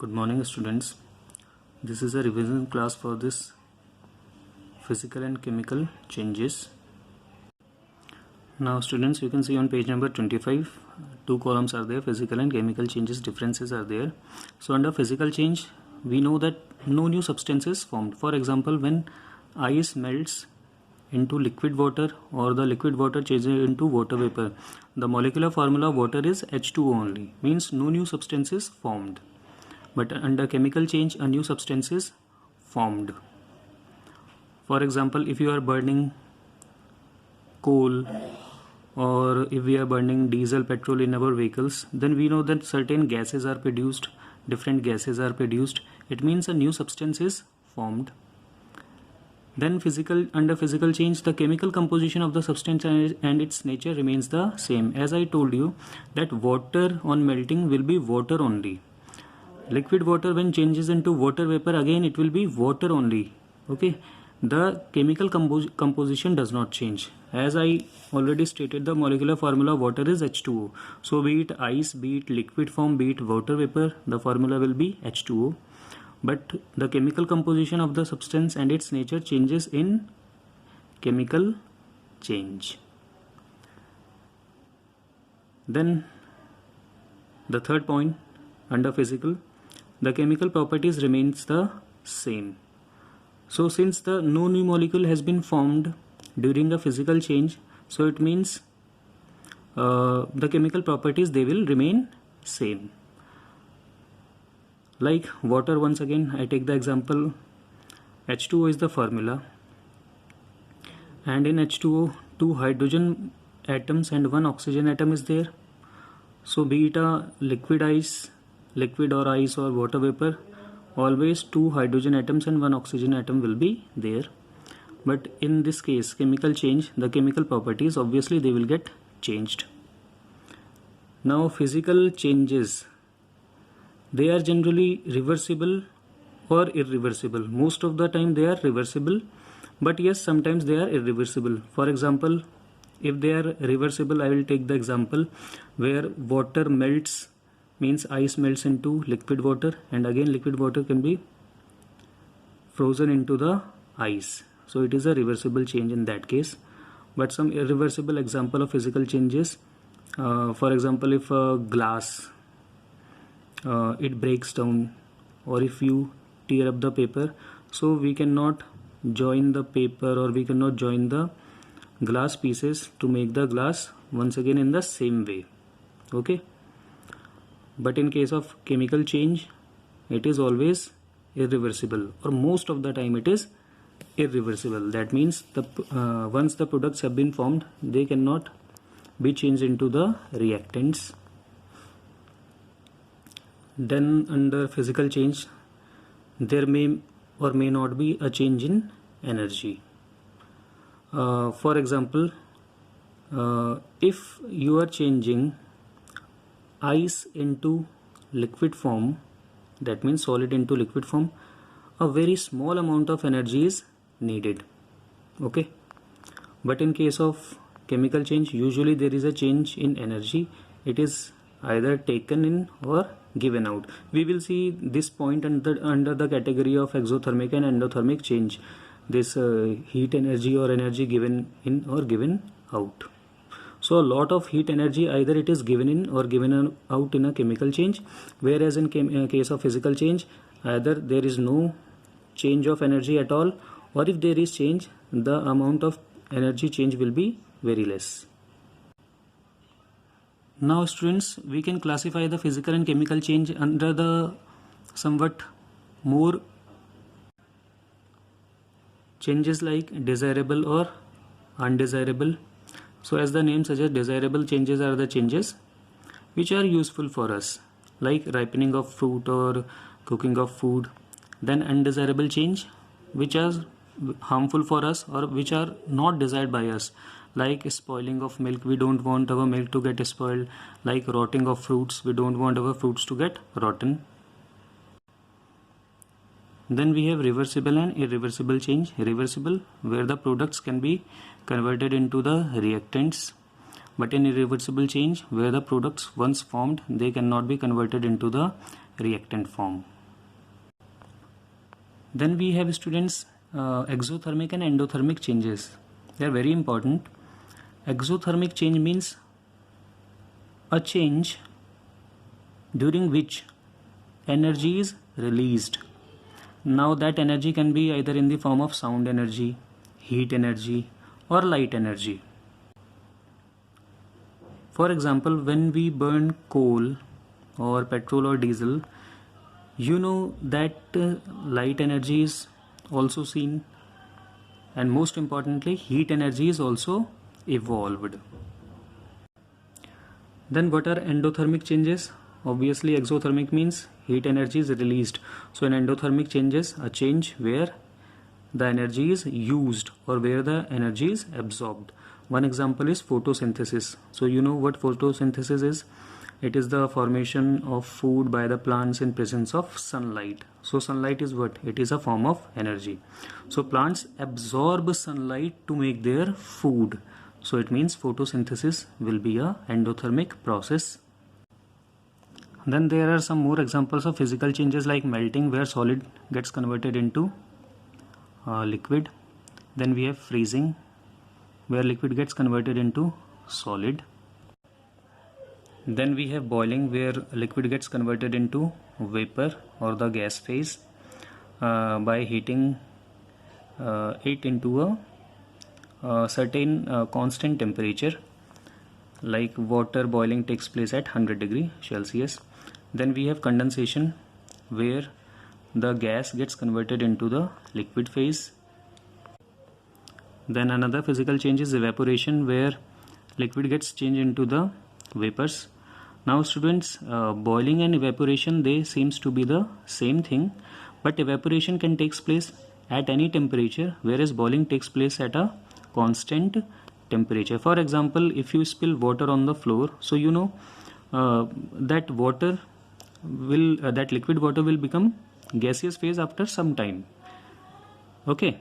Good morning, students. This is a revision class for this physical and chemical changes. Now students, you can see on page number 25 two columns are there, physical and chemical changes, differences are there. So under physical change we know that no new substance is formed. For example, when ice melts into liquid water or the liquid water changes into water vapor, the molecular formula of water is H2O only, means no new substance is formed. But under chemical change a new substance is formed. For example, if you are burning coal or if we are burning diesel, petrol in our vehicles, then we know that certain gases are produced, different gases are produced. It means a new substance is formed. Then under physical change, the chemical composition of the substance and its nature remains the same. As I told you that water on melting will be water only. Liquid water when changes into water vapor, again it will be water only. Okay, the chemical composition does not change. As I already stated, the molecular formula of water is H2O. So be it ice, be it liquid form, be it water vapor, the formula will be H2O. But the chemical composition of the substance and its nature changes in chemical change. Then the third point under physical, the chemical properties remains the same. So since the no new molecule has been formed during the physical change, so it means the chemical properties, they will remain same. Like water, once again I take the example, H2O is the formula, and in H2O 2 hydrogen atoms and 1 oxygen atom is there. So be it a liquid or ice or water vapor, always 2 hydrogen atoms and 1 oxygen atom will be there. But in this case, chemical change, the chemical properties obviously they will get changed. Now physical changes, they are generally reversible or irreversible. Most of the time they are reversible, but yes, sometimes they are irreversible. For example, if they are reversible, I will take the example where water melts, means ice melts into liquid water, and again liquid water can be frozen into the ice. So it is a reversible change in that case. But some irreversible example of physical changes, for example, if a glass it breaks down, or if you tear up the paper, so we cannot join the paper or we cannot join the glass pieces to make the glass once again in the same way. Okay, but in case of chemical change, it is always irreversible, or most of the time it is irreversible. That means once the products have been formed, they cannot be changed into the reactants. Then under physical change, there may or may not be a change in energy. For example, if you are changing ice into liquid form, that means solid into liquid form, a very small amount of energy is needed. Okay, but in case of chemical change, usually there is a change in energy. It is either taken in or given out. We will see this point under the category of exothermic and endothermic change, this heat energy or energy given in or given out. So a lot of heat energy, either it is given in or given out in a chemical change, whereas in case of physical change, either there is no change of energy at all, or if there is change, the amount of energy change will be very less. Now students, we can classify the physical and chemical change under the somewhat more changes like desirable or undesirable. So as the name suggests, desirable changes are the changes which are useful for us, like ripening of fruit or cooking of food. Then undesirable change, which are harmful for us or which are not desired by us, like spoiling of milk, we don't want our milk to get spoiled. Like rotting of fruits, we don't want our fruits to get rotten. Then we have reversible and irreversible change. Reversible, where the products can be converted into the reactants, but in irreversible change, where the products once formed, they cannot be converted into the reactant form. Then we have, students, exothermic and endothermic changes. They are very important. Exothermic change means a change during which energy is released. Now that energy can be either in the form of sound energy, heat energy, or light energy. For example, when we burn coal or petrol or diesel, you know that light energy is also seen, and most importantly heat energy is also evolved. Then what are endothermic changes? Obviously exothermic means heat energy is released. So in endothermic changes, a change where the energy is used or where the energy is absorbed. One example is photosynthesis. So you know what photosynthesis is? It is the formation of food by the plants in presence of sunlight. So sunlight is what? It is a form of energy. So plants absorb sunlight to make their food. So it means photosynthesis will be a endothermic process. Then there are some more examples of physical changes like melting, where solid gets converted into liquid. Then we have freezing, where liquid gets converted into solid. Then we have boiling, where liquid gets converted into vapor or the gas phase by heating it into a certain constant temperature, like water boiling takes place at 100 degree Celsius. Then we have condensation, where the gas gets converted into the liquid phase. Then another physical change is evaporation, where liquid gets changed into the vapors. Now students, boiling and evaporation, they seems to be the same thing, but evaporation can take place at any temperature, whereas boiling takes place at a constant temperature. For example, if you spill water on the floor, so you know that water will that liquid water will become gaseous phase after some time. Okay.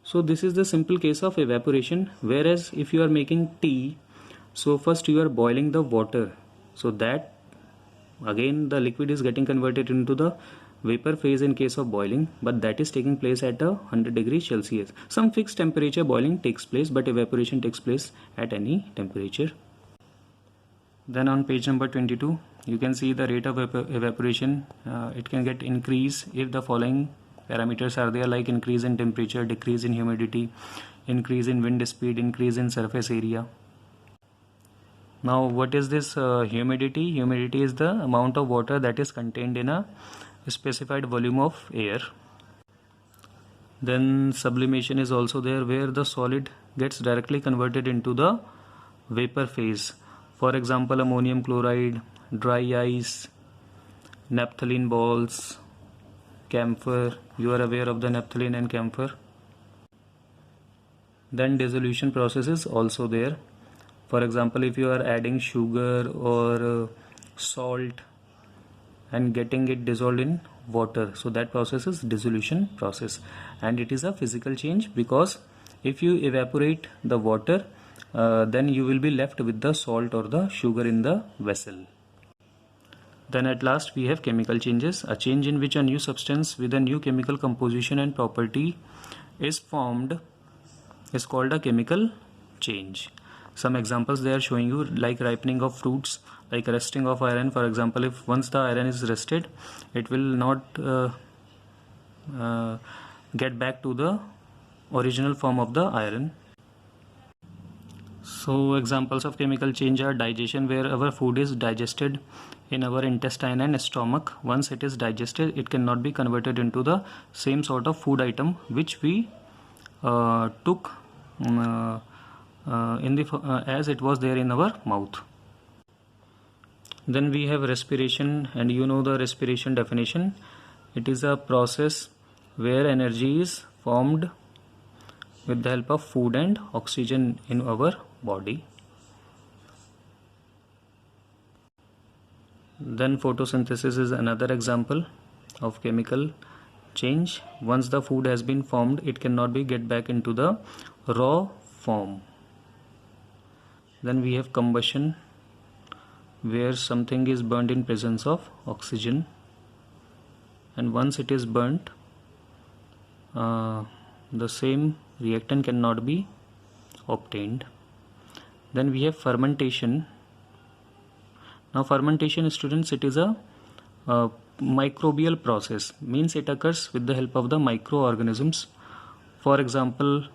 So this is the simple case of evaporation. Whereas if you are making tea, so first you are boiling the water, so that again the liquid is getting converted into the vapor phase in case of boiling, but that is taking place at 100 degrees Celsius. Some fixed temperature boiling takes place, but evaporation takes place at any temperature. Then on page number 22, you can see the rate of evaporation. It can get increase if the following parameters are there, like increase in temperature, decrease in humidity, increase in wind speed, increase in surface area. Now what is this humidity? Humidity is the amount of water that is contained in a specified volume of air. Then sublimation is also there, where the solid gets directly converted into the vapor phase. For example, ammonium chloride, dry ice, naphthalene balls, camphor. You are aware of the naphthalene and camphor. Then dissolution process is also there. For example, if you are adding sugar or salt and getting it dissolved in water, so that process is dissolution process, and it is a physical change, because if you evaporate the water, then you will be left with the salt or the sugar in the vessel. Then at last we have chemical changes, a change in which a new substance with a new chemical composition and property is formed is called a chemical change. Some examples they are showing you, like ripening of fruits, like rusting of iron. For example, if once the iron is rusted, it will not get back to the original form of the iron. So examples of chemical change are digestion, where our food is digested in our intestine and stomach. Once it is digested, it cannot be converted into the same sort of food item which we took as it was there in our mouth. Then we have respiration, and you know the respiration definition. It is a process where energy is formed with the help of food and oxygen in our body. Then photosynthesis is another example of chemical change. Once the food has been formed, it cannot be get back into the raw form. Then we have combustion, where something is burned in presence of oxygen, and once it is burnt, the same reactant cannot be obtained. Then we have fermentation. Now fermentation, students, it is a microbial process, means it occurs with the help of the microorganisms. For example,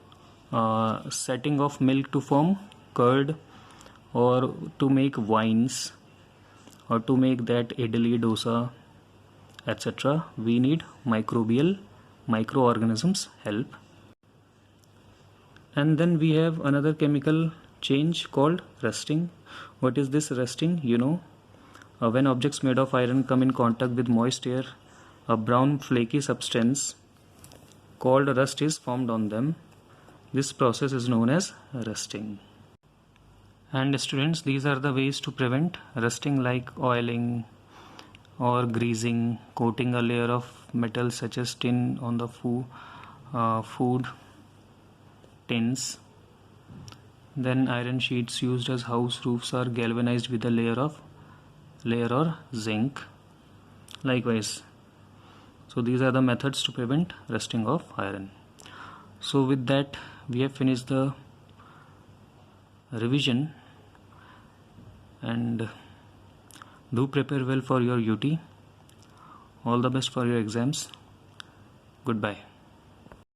setting of milk to form curd, or to make wines, or to make that idli, dosa, etc. We need microorganisms help. And then we have another chemical change called rusting. What is this rusting? When objects made of iron come in contact with moist air, a brown flaky substance called rust is formed on them. This process is known as rusting. And students, these are the ways to prevent rusting, like oiling or greasing, coating a layer of metal such as tin on the food tins. Then iron sheets used as house roofs are galvanized with a layer or zinc. Likewise, so these are the methods to prevent rusting of iron. So with that, we have finished the revision, and do prepare well for your UT. All the best for your exams. Goodbye.